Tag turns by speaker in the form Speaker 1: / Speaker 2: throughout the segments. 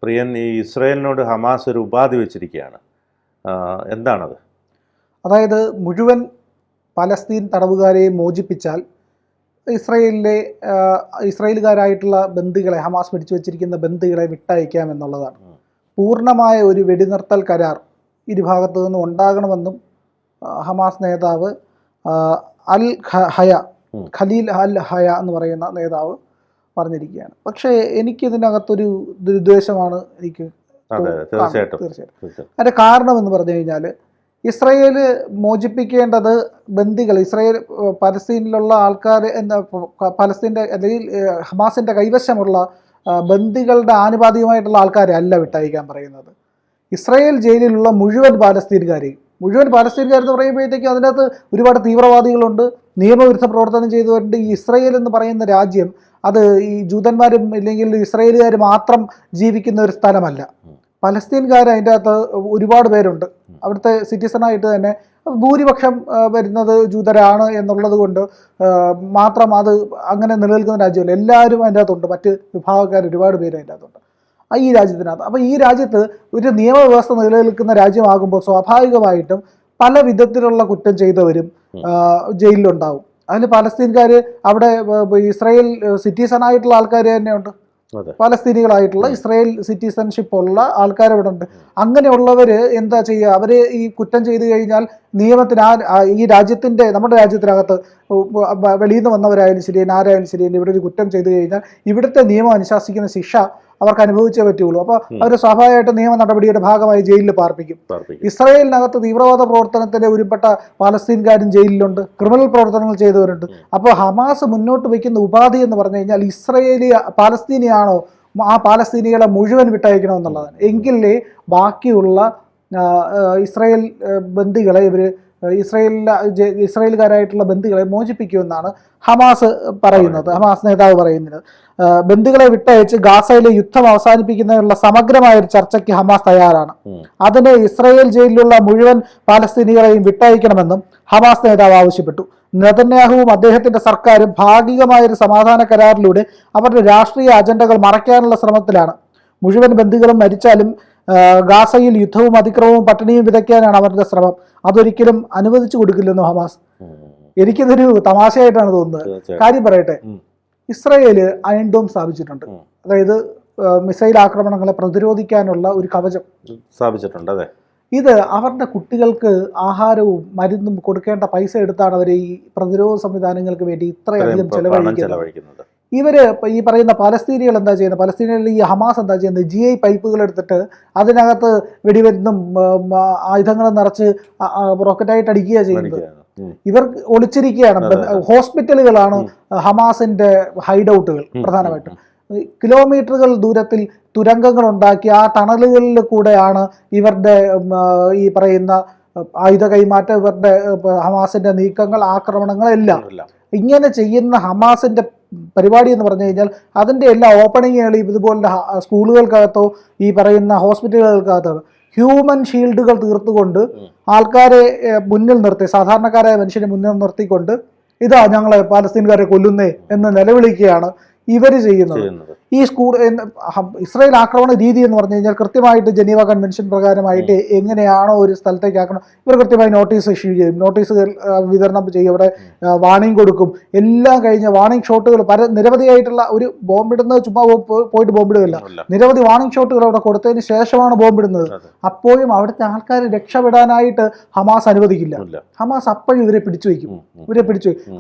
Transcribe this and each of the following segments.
Speaker 1: പ്രിയൻ, ഈ ഇസ്രായേലിനോട് ഹമാസ് ഒരു ഉപാധി വെച്ചിരിക്കുകയാണ്. എന്താണത്?
Speaker 2: അതായത് മുഴുവൻ പലസ്തീൻ തടവുകാരെയും മോചിപ്പിച്ചാൽ ഇസ്രായേലുകാരായിട്ടുള്ള ബന്ദികളെ, ഹമാസ് പിടിച്ചു വച്ചിരിക്കുന്ന ബന്ദികളെ വിട്ടയക്കാം എന്നുള്ളതാണ്. പൂർണ്ണമായ ഒരു വെടിനിർത്തൽ കരാർ ഇരുഭാഗത്തു നിന്നും ഉണ്ടാകണമെന്നും ഹമാസ് നേതാവ് ഖലീൽ അൽ ഹയ എന്ന് പറയുന്ന നേതാവ് പറഞ്ഞിരിക്കുകയാണ്. പക്ഷേ എനിക്കിതിനകത്തൊരു ദുരുദ്ദേശമാണ് എനിക്ക് തീർച്ചയായിട്ടും. അതിൻ്റെ കാരണം എന്ന് പറഞ്ഞു കഴിഞ്ഞാൽ, ഇസ്രയേൽ മോചിപ്പിക്കേണ്ടത് ബന്ദികൾ, പലസ്തീനിലുള്ള ആൾക്കാർ പലസ്തീൻ്റെ അല്ലെങ്കിൽ ഹമാസിൻ്റെ കൈവശമുള്ള ബന്ദികളുടെ ആനുപാതികമായിട്ടുള്ള ആൾക്കാരെ അല്ല വിട്ടയക്കാൻ പറയുന്നത്. ഇസ്രായേൽ ജയിലിലുള്ള മുഴുവൻ പാലസ്തീൻകാരെയും. മുഴുവൻ പാലസ്തീൻകാരെന്ന് പറയുമ്പോഴത്തേക്കും അതിനകത്ത് ഒരുപാട് തീവ്രവാദികളുണ്ട്, നിയമവിരുദ്ധ പ്രവർത്തനം ചെയ്തവരുണ്ട്. ഈ ഇസ്രായേൽ എന്ന് പറയുന്ന രാജ്യം അത് ഈ ജൂതന്മാരും ഇല്ലെങ്കിൽ ഇസ്രായേലുകാർ മാത്രം ജീവിക്കുന്ന ഒരു സ്ഥലമല്ല. പലസ്തീൻകാർ അതിൻ്റെ അകത്ത് ഒരുപാട് പേരുണ്ട്. അവിടുത്തെ സിറ്റിസണായിട്ട് തന്നെ ഭൂരിപക്ഷം വരുന്നത് ജൂതരാണ് എന്നുള്ളത് കൊണ്ട് മാത്രം അത് അങ്ങനെ നിലനിൽക്കുന്ന രാജ്യമല്ല. എല്ലാവരും അതിൻ്റെ അകത്തുണ്ട്, മറ്റ് വിഭാഗക്കാർ ഒരുപാട് പേര് അതിൻ്റെ അകത്തുണ്ട് ഈ രാജ്യത്തിനകത്ത്. അപ്പോൾ ഈ രാജ്യത്ത് ഒരു നിയമവ്യവസ്ഥ നിലനിൽക്കുന്ന രാജ്യമാകുമ്പോൾ സ്വാഭാവികമായിട്ടും പല വിധത്തിലുള്ള കുറ്റം ചെയ്തവരും ജയിലിലുണ്ടാവും. അതിന് പലസ്തീൻകാർ അവിടെ ഇസ്രായേൽ സിറ്റിസണായിട്ടുള്ള ആൾക്കാർ തന്നെയുണ്ട്, പലസ്തീനികളായിട്ടുള്ള ഇസ്രായേൽ സിറ്റിസൺഷിപ്പ് ഉള്ള ആൾക്കാർ ഇവിടെ ഉണ്ട്. അങ്ങനെയുള്ളവർ എന്താ ചെയ്യുക? അവർ ഈ കുറ്റം ചെയ്തു കഴിഞ്ഞാൽ നിയമത്തിന് ഈ രാജ്യത്തിൻ്റെ, നമ്മുടെ രാജ്യത്തിനകത്ത് വെളിയിൽ നിന്ന് വന്നവരായാലും ശരി, ആരായാലും ശരി, ഇവിടെ ഒരു കുറ്റം ചെയ്തു കഴിഞ്ഞാൽ ഇവിടുത്തെ നിയമം അനുശാസിക്കുന്ന ശിക്ഷ അവർക്ക് അനുഭവിച്ചേ പറ്റുള്ളൂ. അപ്പോൾ അവർ സ്വാഭാവികമായിട്ട് നിയമ നടപടിയുടെ ഭാഗമായി ജയിലിൽ പാർപ്പിക്കും. ഇസ്രായേലിനകത്ത് തീവ്രവാദ പ്രവർത്തനത്തിന് ഉരുപ്പെട്ട പാലസ്തീൻകാരും ജയിലിലുണ്ട്, ക്രിമിനൽ പ്രവർത്തനങ്ങൾ ചെയ്തവരുണ്ട്. അപ്പോൾ ഹമാസ് മുന്നോട്ട് വയ്ക്കുന്ന ഉപാധി എന്ന് പറഞ്ഞു കഴിഞ്ഞാൽ പാലസ്തീനിയാണോ ആ പാലസ്തീനികളെ മുഴുവൻ വിട്ടയക്കണമെന്നുള്ളതാണ്. എങ്കിലേ ബാക്കിയുള്ള ഇസ്രായേൽ ബന്ദികളെ ഇസ്രായേലുകാരായിട്ടുള്ള ബന്ദികളെ മോചിപ്പിക്കുമെന്നാണ് ഹമാസ് പറയുന്നത്. ഹമാസ് നേതാവ് പറയുന്നത് ബന്ദികളെ വിട്ടയച്ച് ഗാസയിലെ യുദ്ധം അവസാനിപ്പിക്കുന്നതിനുള്ള സമഗ്രമായ ഒരു ചർച്ചയ്ക്ക് ഹമാസ് തയ്യാറാണ്. അതിന് ഇസ്രായേൽ ജയിലിലുള്ള മുഴുവൻ പാലസ്തീനികളെയും വിട്ടയക്കണമെന്നും ഹമാസ് നേതാവ് ആവശ്യപ്പെട്ടു. നെതന്യാഹുവും അദ്ദേഹത്തിന്റെ സർക്കാരും ഭാഗികമായൊരു സമാധാന കരാറിലൂടെ അവരുടെ രാഷ്ട്രീയ അജണ്ടകൾ മറയ്ക്കാനുള്ള ശ്രമത്തിലാണ്. മുഴുവൻ ബന്ദികളും മരിച്ചാലും ഗാസയിൽ യുദ്ധവും അതിക്രമവും പട്ടിണിയും വിതയ്ക്കാനാണ് അവരുടെ ശ്രമം. അതൊരിക്കലും അനുവദിച്ചു കൊടുക്കില്ലെന്നും ഹമാസ്. എനിക്കിതൊരു തമാശയായിട്ടാണ് തോന്നുന്നത്. കാര്യം പറയട്ടെ, ഇസ്രായേല് അയൺ ഡോം സ്ഥാപിച്ചിട്ടുണ്ട്. അതായത് മിസൈൽ ആക്രമണങ്ങളെ പ്രതിരോധിക്കാനുള്ള ഒരു കവചം
Speaker 1: സ്ഥാപിച്ചിട്ടുണ്ട്. അതെ,
Speaker 2: ഇത് അവരുടെ കുട്ടികൾക്ക് ആഹാരവും മരുന്നും കൊടുക്കേണ്ട പൈസ എടുത്താണ് അവർ ഈ പ്രതിരോധ സംവിധാനങ്ങൾക്ക് വേണ്ടി ഇത്രയധികം ചെലവഴിക്കുന്നത്. ഇവര് ഈ പറയുന്ന പലസ്തീനികൾ എന്താ ചെയ്യുന്നത്? പലസ്തീനികളിൽ ഈ ഹമാസ് എന്താ ചെയ്യുന്നത്? GI പൈപ്പുകൾ എടുത്തിട്ട് അതിനകത്ത് വെടിമരുന്നും ആയുധങ്ങളും നിറച്ച് റോക്കറ്റായിട്ട് അടിക്കുക ചെയ്യുന്നത്. ഇവർ ഒളിച്ചിരിക്കുകയാണ്. ഹോസ്പിറ്റലുകളാണ് ഹമാസിന്റെ ഹൈഡ് ഔട്ടുകൾ പ്രധാനമായിട്ടും. കിലോമീറ്ററുകൾ ദൂരത്തിൽ തുരങ്കങ്ങൾ ഉണ്ടാക്കി ആ ടണലുകളിൽ കൂടെയാണ് ഇവരുടെ ഈ പറയുന്ന ആയുധ കൈമാറ്റം, ഇവരുടെ ഹമാസിന്റെ നീക്കങ്ങൾ, ആക്രമണങ്ങൾ എല്ലാം. ഇങ്ങനെ ചെയ്യുന്ന ഹമാസിന്റെ പരിപാടി എന്ന് പറഞ്ഞു കഴിഞ്ഞാൽ അതിൻ്റെ എല്ലാ ഓപ്പണിങ്ങുകളും ഇതുപോലുള്ള സ്കൂളുകൾക്കകത്തോ ഈ പറയുന്ന ഹോസ്പിറ്റലുകൾക്കകത്തോ ഹ്യൂമൻ ഷീൽഡുകൾ തീർത്തുകൊണ്ട് ആൾക്കാരെ മുന്നിൽ നിർത്തി, സാധാരണക്കാരായ മനുഷ്യനെ മുന്നിൽ നിർത്തിക്കൊണ്ട് ഇതാ ഞങ്ങളെ പാലസ്തീൻകാരെ കൊല്ലുന്നേ എന്ന് നിലവിളിക്കുകയാണ് ഇവർ ചെയ്യുന്നത്. ഈ ഇസ്രായേൽ ആക്രമണ രീതി എന്ന് പറഞ്ഞു കഴിഞ്ഞാൽ കൃത്യമായിട്ട് ജനീവ കൺവെൻഷൻ പ്രകാരമായിട്ട് എങ്ങനെയാണോ ഒരു സ്ഥലത്തേക്ക് ആക്കണം, ഇവർ കൃത്യമായി നോട്ടീസ് ഇഷ്യൂ ചെയ്യും, നോട്ടീസുകൾ വിതരണം ചെയ്യും, അവിടെ വാർണിംഗ് കൊടുക്കും. എല്ലാം കഴിഞ്ഞ വാർണിംഗ് ഷോട്ടുകൾ നിരവധിയായിട്ടുള്ള, ഒരു ബോംബിടുന്നത് ചുമ്മാ പോയിട്ട് ബോംബിടുകയില്ല, നിരവധി വാർണിംഗ് ഷോട്ടുകൾ അവിടെ കൊടുത്തതിന് ശേഷമാണ് ബോംബിടുന്നത്. അപ്പോഴും അവിടുത്തെ ആൾക്കാർ രക്ഷപ്പെടാനായിട്ട് ഹമാസ് അനുവദിക്കില്ല. ഹമാസ് അപ്പോഴും ഇവരെ പിടിച്ചു വയ്ക്കും.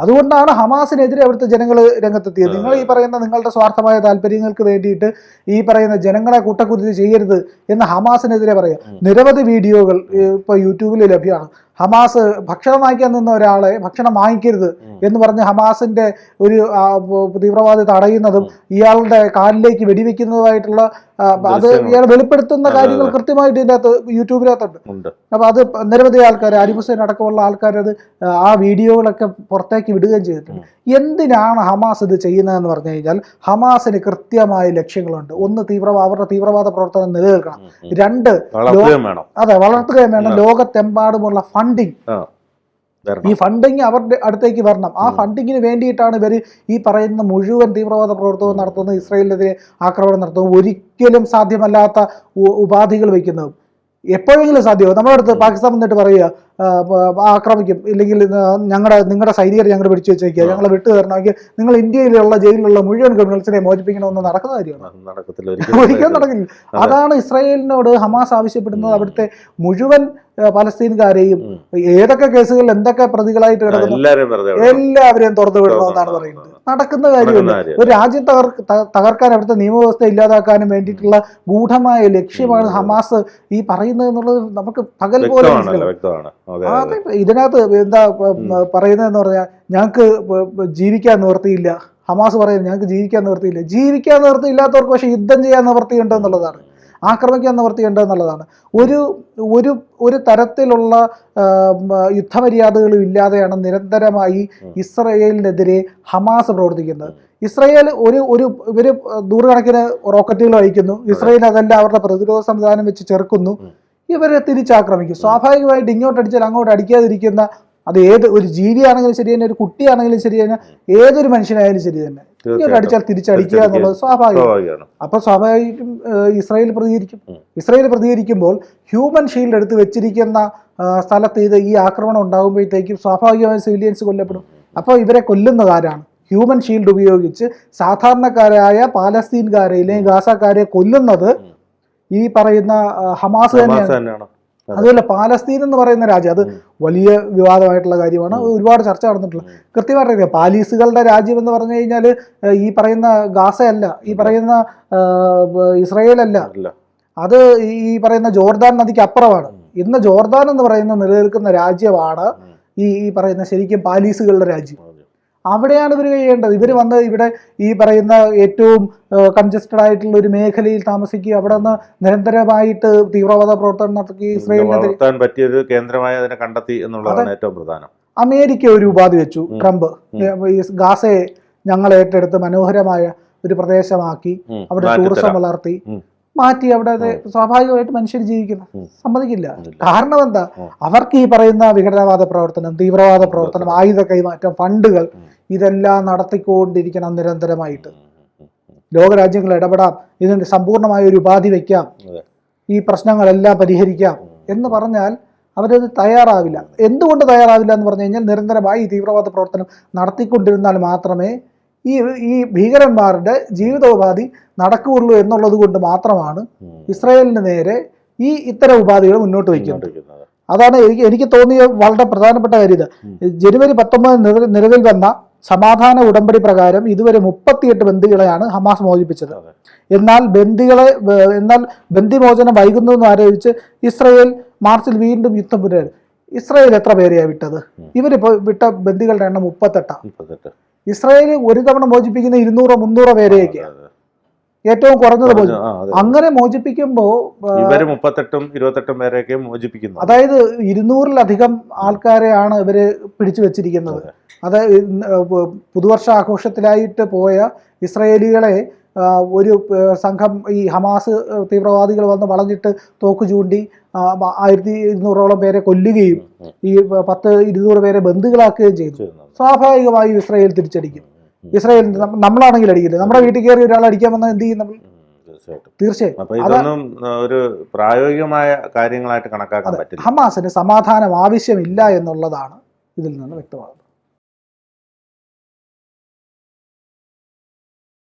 Speaker 2: അതുകൊണ്ടാണ് ഹമാസിനെതിരെ അവിടുത്തെ ജനങ്ങൾ രംഗത്തെത്തിയത്. നിങ്ങൾ ഈ പറയുന്ന നിങ്ങളുടെ സ്വാർത്ഥമായ താല്പര്യങ്ങൾക്ക് വേണ്ടിയിട്ട് ഈ പറയുന്ന ജനങ്ങളെ കൂട്ടക്കുരുതി ചെയ്യരുത് എന്ന് ഹമാസിനെതിരെ പറയാം. നിരവധി വീഡിയോകൾ ഇപ്പോൾ യൂട്യൂബിൽ ലഭ്യമാണ്. ഹമാസ് ഭക്ഷണം വാങ്ങിക്കാൻ നിന്ന ഒരാളെ ഭക്ഷണം വാങ്ങിക്കരുത് എന്ന് പറഞ്ഞ് ഹമാസിന്റെ ഒരു തീവ്രവാദി തടയുന്നതും ഇയാളുടെ കാലിലേക്ക് വെടിവെക്കുന്നതുമായിട്ടുള്ള അത് ഇയാൾ വെളിപ്പെടുത്തുന്ന കാര്യങ്ങൾ കൃത്യമായിട്ട് ഇതിൻ്റെ അകത്ത് യൂട്യൂബിനകത്തുണ്ട്. അപ്പോൾ അത് നിരവധി ആൾക്കാർ, അരിഫ് ഹുസൈൻ അടക്കമുള്ള ആൾക്കാരത് ആ വീഡിയോകളൊക്കെ പുറത്തേക്ക് വിടുകയും ചെയ്തിട്ടുണ്ട്. എന്തിനാണ് ഹമാസ് ഇത് ചെയ്യുന്നതെന്ന് പറഞ്ഞു കഴിഞ്ഞാൽ ഹമാസിന് കൃത്യമായ ലക്ഷ്യങ്ങളുണ്ട്. ഒന്ന്, അവരുടെ തീവ്രവാദ പ്രവർത്തനം നിലനിൽക്കണം. രണ്ട്, വളർത്തുകയും വേണം. ലോകത്തെമ്പാടുമുള്ള ഫണ്ടിങ് ഈ ഫണ്ടിങ് അവരുടെ അടുത്തേക്ക് വരണം. ആ ഫണ്ടിങ്ങിന് വേണ്ടിയിട്ടാണ് ഇവർ ഈ പറയുന്ന മുഴുവൻ തീവ്രവാദ പ്രവർത്തനവും നടത്തുന്നത്, ഇസ്രായേലിനെതിരെ ആക്രമണം നടത്തുന്നത്, ഒരിക്കലും സാധ്യമല്ലാത്ത ഉപാധികൾ വയ്ക്കുന്നത്. എപ്പോഴെങ്കിലും സാധ്യമാവും. നമ്മുടെ അടുത്ത് പാകിസ്ഥാൻ വന്നിട്ട് പറയുക ആക്രമിക്കും, ഇല്ലെങ്കിൽ നിങ്ങളുടെ സൈനികർ ഞങ്ങൾ പിടിച്ചു വെച്ചേക്കുക, ഞങ്ങളെ വിട്ടു തരണമെങ്കിൽ നിങ്ങൾ ഇന്ത്യയിലുള്ള ജയിലിലുള്ള മുഴുവൻ ക്രിമിനൽസിനെ മോചിപ്പിക്കണമെന്ന് നടക്കുന്ന കാര്യമാണ്. ഒരിക്കലും നടക്കില്ല. അതാണ് ഇസ്രായേലിനോട് ഹമാസ് ആവശ്യപ്പെടുന്നത്. അവിടുത്തെ മുഴുവൻ പലസ്തീൻകാരെയും ഏതൊക്കെ കേസുകളിൽ എന്തൊക്കെ പ്രതികളായിട്ട് കിടക്കുന്നു എല്ലാവരെയും തുറന്നു വിടണമെന്നാണ് പറയുന്നത്. നടക്കുന്ന കാര്യമല്ല. ഒരു രാജ്യം തകർക്കാൻ, അവിടുത്തെ നിയമവ്യവസ്ഥ ഇല്ലാതാക്കാനും വേണ്ടിയിട്ടുള്ള ഗൂഢമായ ലക്ഷ്യമാണ് ഹമാസ് ഈ പറയുന്നത് എന്നുള്ളത് നമുക്ക് പകൽ പോലെ മനസ്സിലാവും. ഇതിനകത്ത് എന്താ പറയുന്നതെന്ന് പറഞ്ഞാൽ, ഞങ്ങൾക്ക് ജീവിക്കാൻ നിവൃത്തിയില്ല. ഹമാസ് പറയുന്നത് ഞങ്ങൾക്ക് ജീവിക്കാൻ നിവൃത്തിയില്ല. ജീവിക്കാൻ നിവൃത്തിയില്ലാത്തവർക്ക് പക്ഷേ യുദ്ധം ചെയ്യാൻ നിവൃത്തിയുണ്ട് എന്നുള്ളതാണ്, ആക്രമിക്കാൻ നിവൃത്തിയുണ്ട് എന്നുള്ളതാണ്. ഒരു ഒരു ഒരു തരത്തിലുള്ള യുദ്ധമര്യാദകളും ഇല്ലാതെയാണ് നിരന്തരമായി ഇസ്രയേലിനെതിരെ ഹമാസ് പ്രവർത്തിക്കുന്നത്. ഇസ്രയേൽ ഇവർ നൂറുകണക്കിന് റോക്കറ്റുകൾ അയക്കുന്നു, ഇസ്രയേൽ അതെല്ലാം അവരുടെ പ്രതിരോധ സംവിധാനം വെച്ച് ചെറുക്കുന്നു, ഇവരെ തിരിച്ചാക്രമിക്കും. സ്വാഭാവികമായിട്ട് ഇങ്ങോട്ടടിച്ചാൽ അങ്ങോട്ട് അടിക്കാതിരിക്കുന്ന, അത് ഏത് ഒരു ജീവിയാണെങ്കിലും ശരി തന്നെ, ഒരു കുട്ടിയാണെങ്കിലും ശരി തന്നെ, ഏതൊരു മനുഷ്യനായാലും ശരി തന്നെ, ഇങ്ങോട്ട് അടിച്ചാൽ തിരിച്ചടിക്കുക എന്നുള്ളത് സ്വാഭാവികമാണ്. അപ്പൊ സ്വാഭാവികം ഇസ്രായേൽ പ്രതികരിക്കും. ഇസ്രായേൽ പ്രതികരിക്കുമ്പോൾ ഹ്യൂമൻ ഷീൽഡ് എടുത്ത് വെച്ചിരിക്കുന്ന സ്ഥലത്ത് ഈ ആക്രമണം ഉണ്ടാകുമ്പോഴത്തേക്കും സ്വാഭാവികമായി സിവിലിയൻസ് കൊല്ലപ്പെടും. അപ്പോൾ ഇവരെ കൊല്ലുന്നത് ആരാണ്? ഹ്യൂമൻ ഷീൽഡ് ഉപയോഗിച്ച് സാധാരണക്കാരായ പാലസ്തീൻകാരെയും ഗാസക്കാരെ കൊല്ലുന്നത് ഈ പറയുന്ന ഹമാസ് തന്നെയാണ്. അതുപോലെ പാലസ്തീൻ എന്ന് പറയുന്ന രാജ്യം, അത് വലിയ വിവാദമായിട്ടുള്ള കാര്യമാണ്, ഒരുപാട് ചർച്ച നടന്നിട്ടുള്ള. കൃത്യമായിട്ട് അറിയാം, പാലീസുകളുടെ രാജ്യം എന്ന് പറഞ്ഞു കഴിഞ്ഞാൽ ഈ പറയുന്ന ഗാസയല്ല, ഈ പറയുന്ന ഇസ്രയേലല്ല, അത് ഈ പറയുന്ന ജോർദാൻ നദിക്ക് അപ്പുറമാണ്. ഇന്ന് ജോർദാൻ എന്ന് പറയുന്ന നിലനിൽക്കുന്ന രാജ്യമാണ് ഈ പറയുന്ന ശരിക്കും പാലീസുകളുടെ രാജ്യം. അവിടെയാണ് ഇവർ കഴിയേണ്ടത്. ഇവർ വന്ന് ഇവിടെ ഈ പറയുന്ന ഏറ്റവും കൺജസ്റ്റഡ് ആയിട്ടുള്ള ഒരു മേഖലയിൽ താമസിക്കുക, അവിടെ നിന്ന് നിരന്തരമായിട്ട് തീവ്രവാദ പ്രവർത്തനം നടത്തി ഇസ്രായേലിനെതിരെ
Speaker 1: പറ്റിയൊരു കേന്ദ്രമായി അതിനെ കണ്ടെത്തി എന്നുള്ളതാണ് ഏറ്റവും പ്രധാനം.
Speaker 2: അമേരിക്ക ഒരു ഉപാധി വെച്ചു, ട്രംപ് ഗാസയെ ഞങ്ങൾ ഏറ്റെടുത്ത് മനോഹരമായ ഒരു പ്രദേശമാക്കി അവിടെ ടൂറിസം വളർത്തി മാറ്റി അവിടെ സ്വാഭാവികമായിട്ട് മനുഷ്യർ ജീവിക്കുന്നത് സമ്മതിക്കില്ല. കാരണം എന്താ? അവർക്ക് ഈ പറയുന്ന വിഘടനവാദ പ്രവർത്തനം, തീവ്രവാദ പ്രവർത്തനം, ആയുധ കൈമാറ്റം, ഫണ്ടുകൾ ഇതെല്ലാം നടത്തിക്കൊണ്ടിരിക്കണം നിരന്തരമായിട്ട്. ലോകരാജ്യങ്ങൾ ഇടപെടാം, ഇതിന് സമ്പൂർണമായ ഒരു ഉപാധി വയ്ക്കാം, ഈ പ്രശ്നങ്ങളെല്ലാം പരിഹരിക്കാം എന്ന് പറഞ്ഞാൽ അവരത് തയ്യാറാവില്ല. എന്തുകൊണ്ട് തയ്യാറാവില്ല എന്ന് പറഞ്ഞു കഴിഞ്ഞാൽ, നിരന്തരമായി ഈ തീവ്രവാദ പ്രവർത്തനം നടത്തിക്കൊണ്ടിരുന്നാൽ മാത്രമേ ഈ ഭീകരന്മാരുടെ ജീവിതോപാധി നടക്കുകയുള്ളൂ എന്നുള്ളത് കൊണ്ട് മാത്രമാണ് ഇസ്രായേലിന് നേരെ ഇത്തരം ഉപാധികൾ മുന്നോട്ട് വയ്ക്കുന്നത്. അതാണ് എനിക്ക് തോന്നിയ വളരെ പ്രധാനപ്പെട്ട കാര്യം. ജനുവരി 19 നിലവിൽ വന്ന സമാധാന ഉടമ്പടി പ്രകാരം ഇതുവരെ 38 ബന്ദികളെയാണ് ഹമാസ് മോചിപ്പിച്ചത്. എന്നാൽ ബന്ദിമോചനം വൈകുന്നതെന്ന് ആരോപിച്ച് ഇസ്രായേൽ മാർച്ചിൽ വീണ്ടും യുദ്ധം പുനരായി. ഇസ്രായേൽ എത്ര പേരെയാണ് വിട്ടത്? ഇവരിപ്പോൾ വിട്ട ബന്ദികളുടെ എണ്ണം 38. ഇസ്രായേൽ ഒരു തവണ മോചിപ്പിക്കുന്ന 200-300 പേരെയൊക്കെയാണ് ഏറ്റവും കുറഞ്ഞത് മോചിപ്പിക്കും. അങ്ങനെ മോചിപ്പിക്കുമ്പോൾ
Speaker 1: 28 പേരെയൊക്കെ മോചിപ്പിക്കുന്നു.
Speaker 2: അതായത് 200-ലധികം ആൾക്കാരെയാണ് ഇവര് പിടിച്ചു വെച്ചിരിക്കുന്നത്. അത് പുതുവർഷ ആഘോഷത്തിലായിട്ട് പോയ ഇസ്രായേലികളെ ഒരു സംഘം ഈ ഹമാസ് തീവ്രവാദികൾ വന്ന് വളഞ്ഞിട്ട് തോക്ക് ചൂണ്ടി 1200ഓളം പേരെ കൊല്ലുകയും ഈ 10-200 പേരെ ബന്ദികളാക്കുകയും ചെയ്തു. സ്വാഭാവികമായും ഇസ്രായേൽ തിരിച്ചടിക്കും. ഇസ്രായേൽ നമ്മളാണെങ്കിൽ അടിക്കില്ല. നമ്മുടെ വീട്ടിൽ കയറി ഒരാൾ അടിക്കാൻ വന്നാൽ എന്ത് ചെയ്യും നമ്മൾ? തീർച്ചയായും.
Speaker 1: അപ്പൊ ഇതൊന്നും ഒരു പ്രായോഗികമായ കാര്യങ്ങളായിട്ട് കണക്കാക്കാൻ പറ്റില്ല.
Speaker 2: ഹമാസിന് സമാധാനം ആവശ്യമില്ല എന്നുള്ളതാണ് ഇതിൽ നിന്ന് വ്യക്തമാകുന്നത്.